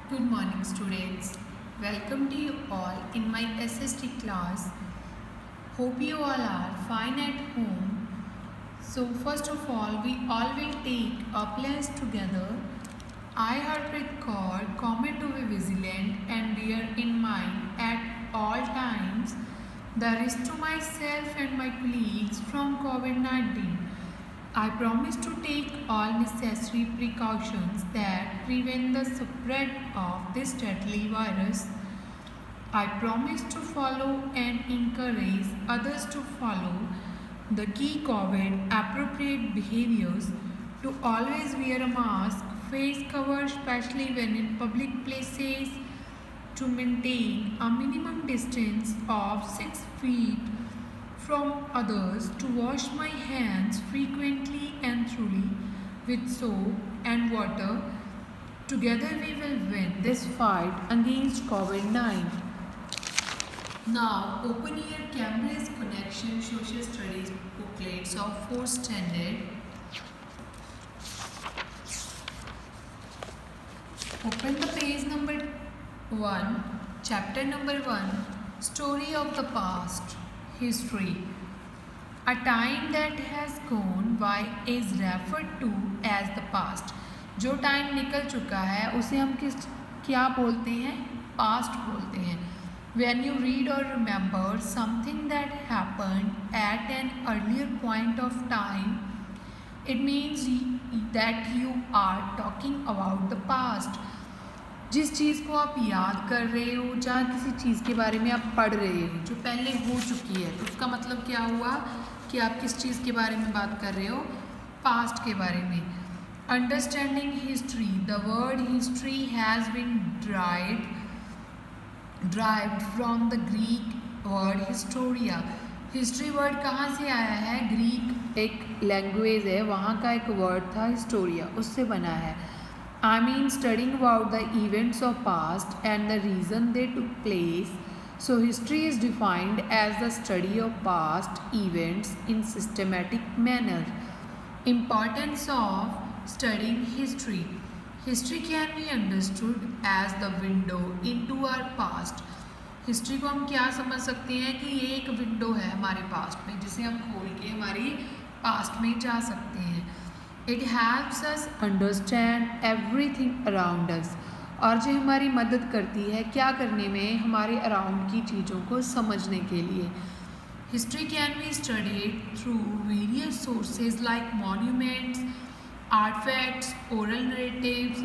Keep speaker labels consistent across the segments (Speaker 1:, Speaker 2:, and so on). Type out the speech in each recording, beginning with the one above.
Speaker 1: Good morning, students. Welcome to you all in my SST class. Hope you all are fine at home. So, first of all, we all will take a place together. I have record, comment to be vigilant and bear in mind at all times the risk to myself and my colleagues from COVID-19. I promise to take all necessary precautions that prevent the spread of this deadly virus. I promise to follow and encourage others to follow the key COVID appropriate behaviors to always wear a mask, face cover, especially when in public places, to maintain a minimum distance of 6 feet from others, to wash my hands frequently and thoroughly with soap and water. Together we will win this fight against COVID-19. Now open your Cambridge Connection Social Studies booklets of 4th standard. Open the page number 1, chapter number 1, Story of the Past. History. A time that has gone by is referred to as the past. जो time निकल चुका है उसे हम क्या बोलते हैं? Past बोलते हैं. When you read or remember something that happened at an earlier point of time, it means that you are talking about the past. जिस चीज़ को आप याद कर रहे हो या किसी चीज़ के बारे में आप पढ़ रहे हो जो पहले हो चुकी है, तो उसका मतलब क्या हुआ कि आप किस चीज़ के बारे में बात कर रहे हो? पास्ट के बारे में. Understanding history. The word history has been derived from the Greek word historia. History word कहाँ से आया है? ग्रीक एक लैंग्वेज है, वहाँ का एक वर्ड था हिस्टोरिया, उससे बना है. I mean studying about the events of past and the reason they took place. So history is defined as the study of past events in systematic manner. Importance of studying history. History can be understood as the window into our past. History को हम क्या समझ सकते हैं कि ये एक window है हमारे पास्ट में, जिसे हम खोल के हमारी पास्ट में जा सकते हैं. It helps us understand everything around us. और जो हमारी मदद करती है क्या करने में? हमारे अराउंड की चीज़ों को समझने के लिए. History can be studied through various sources like monuments, artifacts, oral narratives,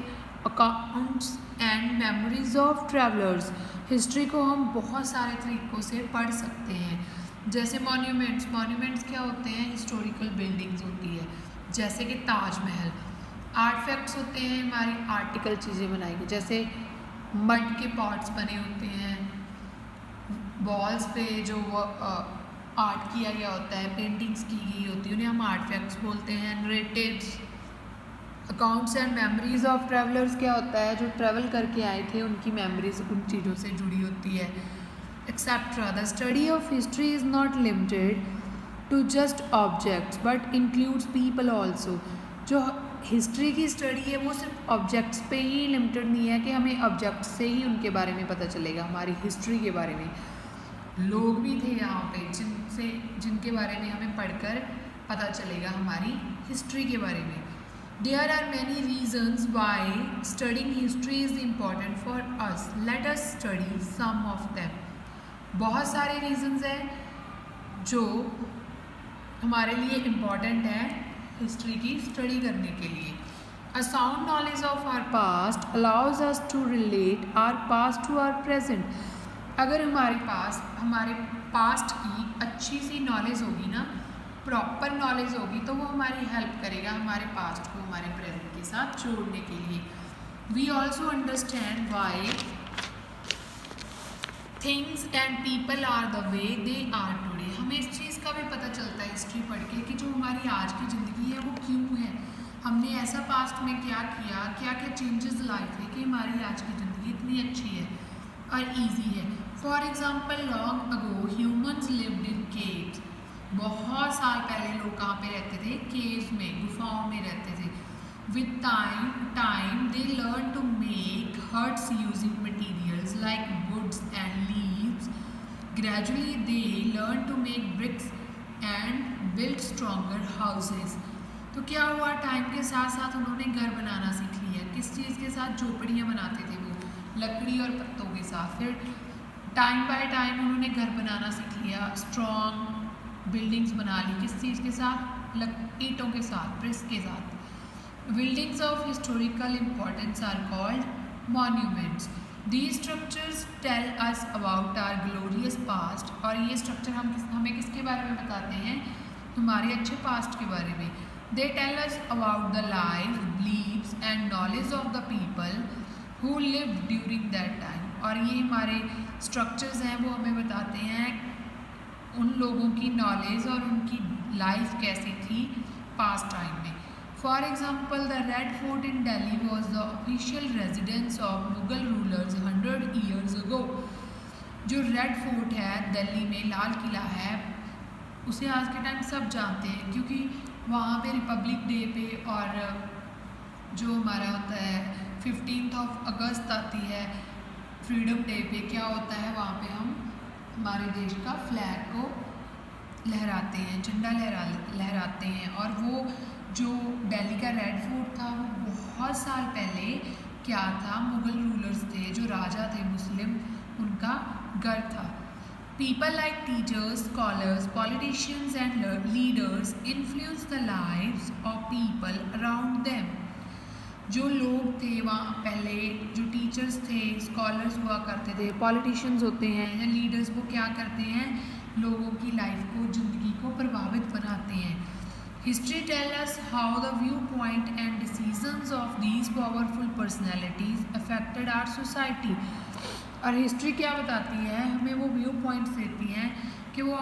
Speaker 1: accounts and memories of travelers. History को हम बहुत सारे तरीक़ों से पढ़ सकते हैं. जैसे मॉन्यूमेंट्स क्या होते हैं? हिस्टोरिकल बिल्डिंग्स होती है, जैसे कि ताजमहल. आर्टफैक्ट्स होते हैं हमारी आर्टिकल चीज़ें बनाई गई, जैसे मड के पॉट्स बने होते हैं, वॉल्स पे जो आर्ट किया गया होता है, पेंटिंग्स की गई होती है, उन्हें हम आर्टफैक्ट्स बोलते हैं. Narratives. Accounts and memories of travellers क्या होता है? जो ट्रैवल करके आए थे उनकी मेमोरीज उन चीज़ों से जुड़ी होती है. Etcetera. The study of history is not limited to just objects but includes people also. जो हिस्ट्री की स्टडी है वो सिर्फ ऑब्जेक्ट्स पे ही लिमिटेड नहीं है कि हमें ऑब्जेक्ट से ही उनके बारे में पता चलेगा. हमारी हिस्ट्री के बारे में लोग भी थे यहाँ पे जिनके बारे में हमें पढ़कर पता चलेगा हमारी हिस्ट्री के बारे में. There are many reasons why studying history is important for us. Let us study some of them. बहुत सारे रीजन्स हैं जो हमारे लिए इम्पॉर्टेंट है हिस्ट्री की स्टडी करने के लिए. A sound knowledge of our past allows us to relate our past to our present. अगर हमारे पास्ट की अच्छी सी नॉलेज होगी ना, प्रॉपर नॉलेज होगी, तो वो हमारी हेल्प करेगा हमारे पास्ट को हमारे प्रेजेंट के साथ जोड़ने के लिए. We also understand why things and people are the way they are today. हमें इस चीज़ का भी पता चलता है हिस्ट्री पढ़ के कि जो हमारी आज की ज़िंदगी है वो क्यों है, हमने ऐसा पास्ट में क्या किया, क्या क्या चेंजेस लाए थे कि हमारी आज की ज़िंदगी इतनी अच्छी है और ईजी है. For example, long ago humans lived in caves. बहुत साल पहले लोग कहाँ पे रहते थे? केव्स में, गुफाओं में रहते थे. With time they learn to make huts using materials like woods and leaves. Gradually they learn to make bricks and build stronger houses. तो क्या हुआ, टाइम के साथ साथ उन्होंने घर बनाना सीख लिया। किस चीज़ के साथ? झोपड़ियाँ बनाते थे वो, लकड़ी और पत्तों के साथ। फिर टाइम बाय टाइम उन्होंने घर बनाना सीख लिया, स्ट्रॉन्ग बिल्डिंग्स बना ली। किस चीज़ के साथ? ईंटों के साथ, ब्रिक्स के साथ। Buildings of historical importance are called monuments. These structures tell us about our glorious past. और ये structure हमें किसके बारे में बताते हैं? हमारे अच्छे past के बारे में। They tell us about the lives, beliefs and knowledge of the people who lived during that time. और ये हमारे structures हैं, वो हमें बताते हैं उन लोगों की knowledge और उनकी life कैसी थी past time में। For example, the Red Fort in Delhi was the official residence of Mughal rulers 100 years ago. जो रेड फोर्ट है दिल्ली में, लाल किला है, उसे आज के टाइम सब जानते हैं क्योंकि वहाँ पे रिपब्लिक डे पे और जो हमारा होता है 15 अगस्त आती है, फ्रीडम डे पे क्या होता है, वहाँ पे हम हमारे देश का फ्लैग को लहराते हैं, झंडा लहराते हैं। और वो जो दिल्ली का रेड फोर्ट था वो बहुत साल पहले क्या था, मुग़ल रूलर्स थे, जो राजा थे मुस्लिम, उनका घर था। People like teachers, scholars, politicians and leaders influence the lives of people around them. जो लोग थे वहाँ पहले, जो टीचर्स थे, स्कॉलर्स हुआ करते थे, पॉलिटिशियंस होते हैं या लीडर्स, वो क्या करते हैं, लोगों की लाइफ को, ज़िंदगी को प्रभावित बनाते हैं। History tells us how the viewpoint and decisions of these powerful personalities affected our society. और हिस्ट्री क्या बताती है, हमें वो व्यू पॉइंट्स देती हैं कि वो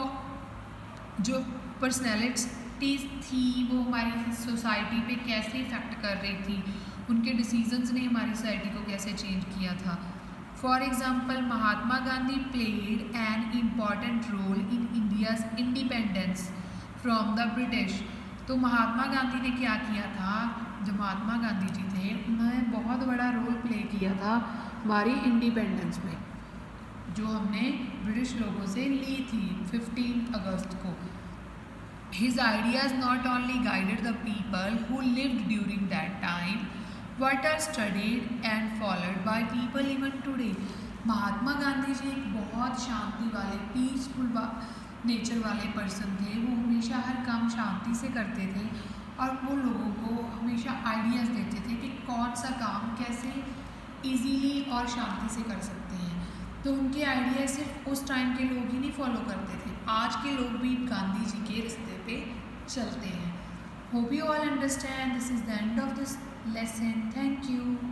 Speaker 1: जो पर्सनैलिटीज़ थी वो हमारी सोसाइटी पे कैसे इफ़ेक्ट कर रही थी, उनके डिसीजंस ने हमारी सोसाइटी को कैसे चेंज किया था। For example, Mahatma Gandhi played an important role in India's independence from the British. तो महात्मा गांधी ने क्या किया था, जो महात्मा गांधी जी थे उन्होंने बहुत बड़ा रोल प्ले किया था हमारी इंडिपेंडेंस में, जो हमने ब्रिटिश लोगों से ली थी 15 अगस्त को। His ideas not only guided the people who lived during that time, but are studied and followed by people even today. Mahatma Gandhi ji एक बहुत शांति वाले, पीसफुल नेचर वाले पर्सन थे। वो हमेशा हर काम शांति से करते थे और वो लोगों को हमेशा आइडियाज़ देते थे कि कौन सा काम कैसे इजीली और शांति से कर सकते हैं। तो उनके आइडिया सिर्फ उस टाइम के लोग ही नहीं फॉलो करते थे, आज के लोग भी गांधी जी के रास्ते पे चलते हैं। Hope you all understand. This is the end of this lesson. Thank you.